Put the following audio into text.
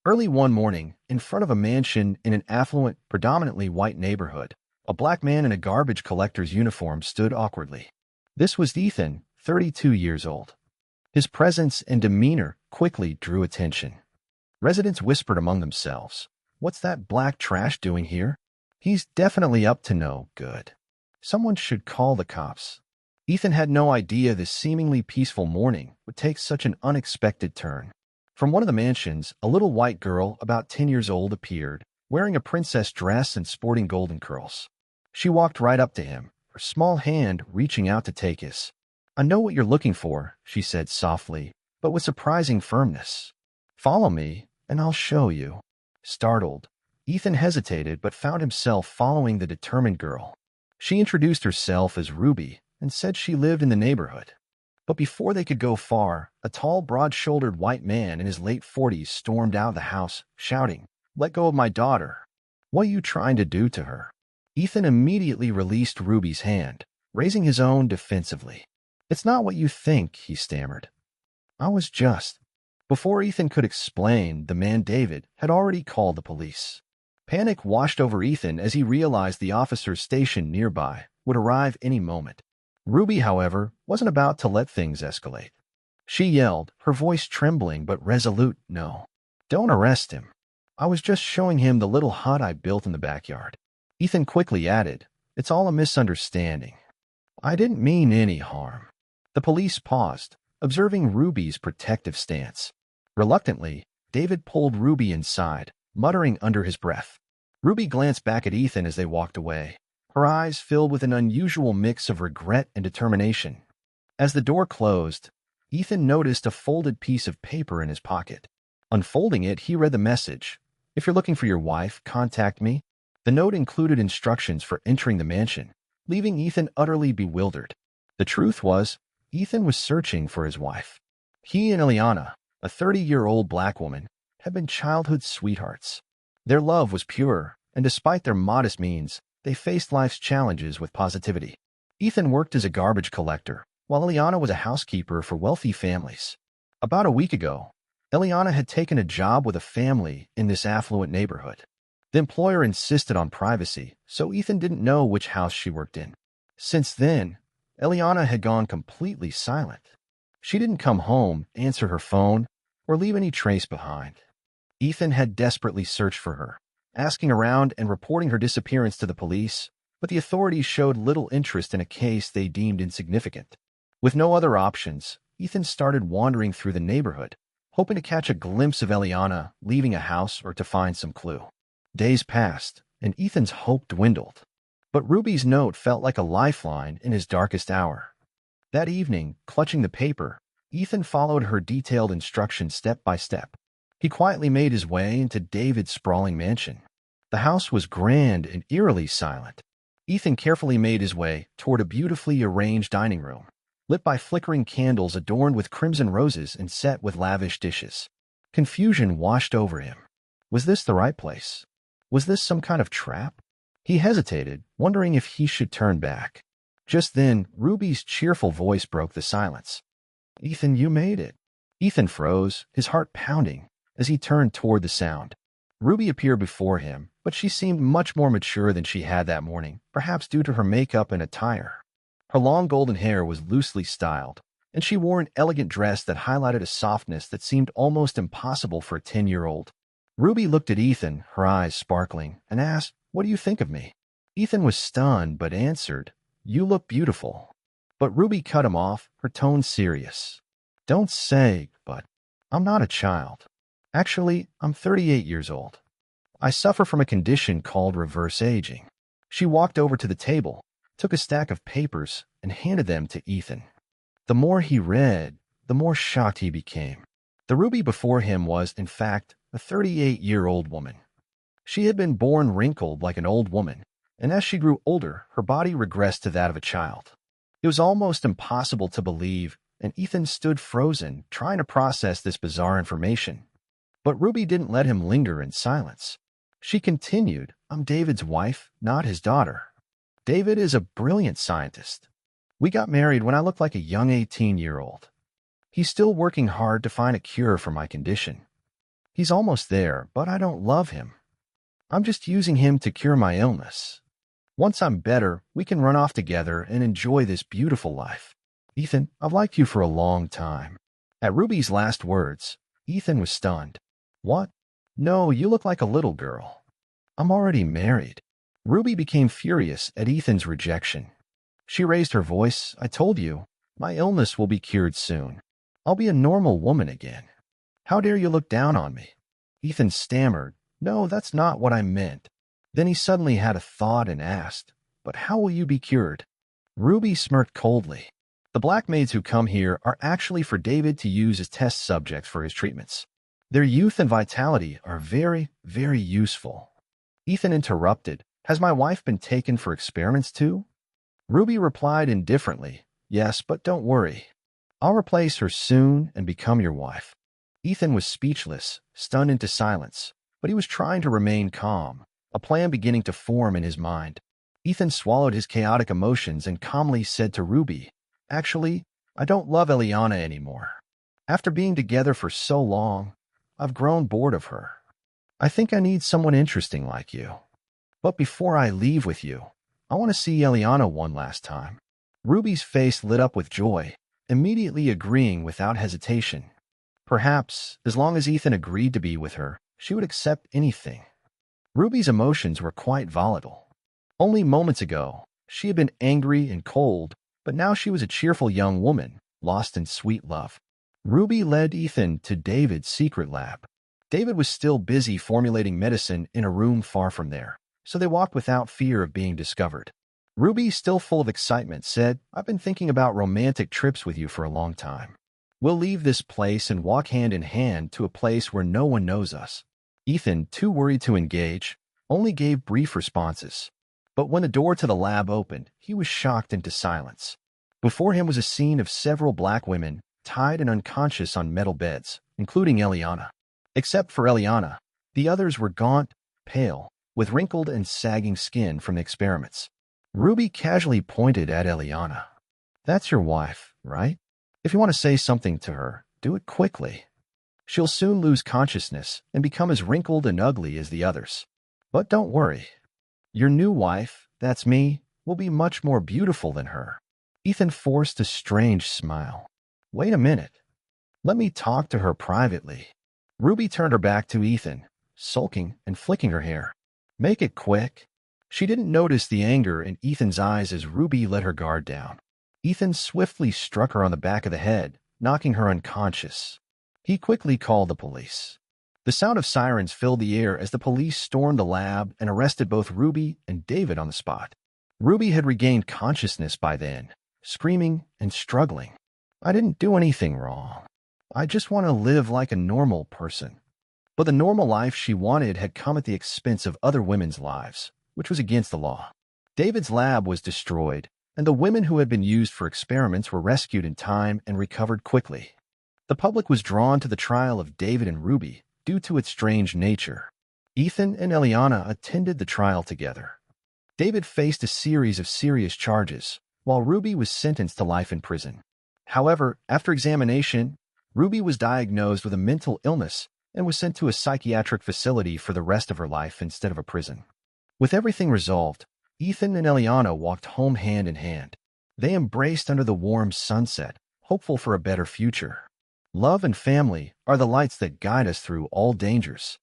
Early one morning, in front of a mansion in an affluent, predominantly white neighborhood, a black man in a garbage collector's uniform stood awkwardly. This was Ethan, 32 years old. His presence and demeanor quickly drew attention. Residents whispered among themselves, "What's that black trash doing here? He's definitely up to no good. Someone should call the cops." Ethan had no idea this seemingly peaceful morning would take such an unexpected turn. From one of the mansions, a little white girl about 10 years old appeared, wearing a princess dress and sporting golden curls. She walked right up to him, her small hand reaching out to take his. "I know what you're looking for," she said softly, but with surprising firmness. "Follow me, and I'll show you." Startled, Ethan hesitated but found himself following the determined girl. She introduced herself as Ruby and said she lived in the neighborhood. But before they could go far, a tall, broad-shouldered white man in his late 40s stormed out of the house, shouting, "Let go of my daughter. What are you trying to do to her?" Ethan immediately released Ruby's hand, raising his own defensively. "It's not what you think," he stammered. "I was just—" Before Ethan could explain, the man David had already called the police. Panic washed over Ethan as he realized the officers stationed nearby would arrive any moment. Ruby, however, wasn't about to let things escalate. She yelled, her voice trembling but resolute, "No, don't arrest him. I was just showing him the little hut I built in the backyard." Ethan quickly added, "It's all a misunderstanding. I didn't mean any harm." The police paused, observing Ruby's protective stance. Reluctantly, David pulled Ruby inside, muttering under his breath. Ruby glanced back at Ethan as they walked away, her eyes filled with an unusual mix of regret and determination. As the door closed, Ethan noticed a folded piece of paper in his pocket. Unfolding it, he read the message, "If you're looking for your wife, contact me." The note included instructions for entering the mansion, leaving Ethan utterly bewildered. The truth was, Ethan was searching for his wife. He and Eliana, a 30-year-old black woman, had been childhood sweethearts. Their love was pure, and despite their modest means, they faced life's challenges with positivity. Ethan worked as a garbage collector, while Eliana was a housekeeper for wealthy families. About a week ago, Eliana had taken a job with a family in this affluent neighborhood. The employer insisted on privacy, so Ethan didn't know which house she worked in. Since then, Eliana had gone completely silent. She didn't come home, answer her phone, or leave any trace behind. Ethan had desperately searched for her, asking around and reporting her disappearance to the police, but the authorities showed little interest in a case they deemed insignificant. With no other options, Ethan started wandering through the neighborhood, hoping to catch a glimpse of Eliana leaving a house or to find some clue. Days passed, and Ethan's hope dwindled. But Ruby's note felt like a lifeline in his darkest hour. That evening, clutching the paper, Ethan followed her detailed instructions step by step. He quietly made his way into David's sprawling mansion. The house was grand and eerily silent. Ethan carefully made his way toward a beautifully arranged dining room, lit by flickering candles adorned with crimson roses and set with lavish dishes. Confusion washed over him. Was this the right place? Was this some kind of trap? He hesitated, wondering if he should turn back. Just then, Ruby's cheerful voice broke the silence. "Ethan, you made it." Ethan froze, his heart pounding, as he turned toward the sound. Ruby appeared before him, but she seemed much more mature than she had that morning, perhaps due to her makeup and attire. Her long golden hair was loosely styled, and she wore an elegant dress that highlighted a softness that seemed almost impossible for a 10-year-old. Ruby looked at Ethan, her eyes sparkling, and asked, "What do you think of me?" Ethan was stunned, but answered, "You look beautiful." But Ruby cut him off, her tone serious. "Don't say, but I'm not a child. Actually, I'm 38 years old. I suffer from a condition called reverse aging." She walked over to the table, took a stack of papers, and handed them to Ethan. The more he read, the more shocked he became. The Ruby before him was, in fact, a 38-year-old woman. She had been born wrinkled like an old woman, and as she grew older, her body regressed to that of a child. It was almost impossible to believe, and Ethan stood frozen, trying to process this bizarre information. But Ruby didn't let him linger in silence. She continued, "I'm David's wife, not his daughter. David is a brilliant scientist. We got married when I looked like a young 18-year-old. He's still working hard to find a cure for my condition. He's almost there, but I don't love him. I'm just using him to cure my illness. Once I'm better, we can run off together and enjoy this beautiful life. Ethan, I've liked you for a long time. At Ruby's last words, Ethan was stunned. What? No, you look like a little girl. I'm already married. Ruby became furious at Ethan's rejection. She raised her voice. I told you, my illness will be cured soon. I'll be a normal woman again. How dare you look down on me? Ethan stammered. No, that's not what I meant. Then he suddenly had a thought and asked, but how will you be cured? Ruby smirked coldly. The black maids who come here are actually for David to use as test subjects for his treatments. Their youth and vitality are very, very useful. Ethan interrupted. Has my wife been taken for experiments too? Ruby replied indifferently. Yes, but don't worry. I'll replace her soon and become your wife. Ethan was speechless, stunned into silence, but he was trying to remain calm, a plan beginning to form in his mind. Ethan swallowed his chaotic emotions and calmly said to Ruby, Actually, I don't love Eliana anymore. After being together for so long, I've grown bored of her. I think I need someone interesting like you. But before I leave with you, I want to see Eliana one last time. Ruby's face lit up with joy, immediately agreeing without hesitation. Perhaps, as long as Ethan agreed to be with her, she would accept anything. Ruby's emotions were quite volatile. Only moments ago, she had been angry and cold, but now she was a cheerful young woman, lost in sweet love. Ruby led Ethan to David's secret lab. David was still busy formulating medicine in a room far from there, so they walked without fear of being discovered. Ruby, still full of excitement, said, I've been thinking about romantic trips with you for a long time. We'll leave this place and walk hand in hand to a place where no one knows us. Ethan, too worried to engage, only gave brief responses. But when the door to the lab opened, he was shocked into silence. Before him was a scene of several black women, tied and unconscious on metal beds, including Eliana. Except for Eliana, the others were gaunt, pale, with wrinkled and sagging skin from the experiments. Ruby casually pointed at Eliana. That's your wife, right? If you want to say something to her, do it quickly. She'll soon lose consciousness and become as wrinkled and ugly as the others. But don't worry. Your new wife, that's me, will be much more beautiful than her. Ethan forced a strange smile. Wait a minute. Let me talk to her privately. Ruby turned her back to Ethan, sulking and flicking her hair. Make it quick. She didn't notice the anger in Ethan's eyes as Ruby let her guard down. Ethan swiftly struck her on the back of the head, knocking her unconscious. He quickly called the police. The sound of sirens filled the air as the police stormed the lab and arrested both Ruby and David on the spot. Ruby had regained consciousness by then, screaming and struggling. I didn't do anything wrong. I just want to live like a normal person. But the normal life she wanted had come at the expense of other women's lives, which was against the law. David's lab was destroyed, and the women who had been used for experiments were rescued in time and recovered quickly. The public was drawn to the trial of David and Ruby due to its strange nature. Ethan and Eliana attended the trial together. David faced a series of serious charges, while Ruby was sentenced to life in prison. However, after examination, Ruby was diagnosed with a mental illness and was sent to a psychiatric facility for the rest of her life instead of a prison. With everything resolved, Ethan and Eliana walked home hand in hand. They embraced under the warm sunset, hopeful for a better future. Love and family are the lights that guide us through all dangers.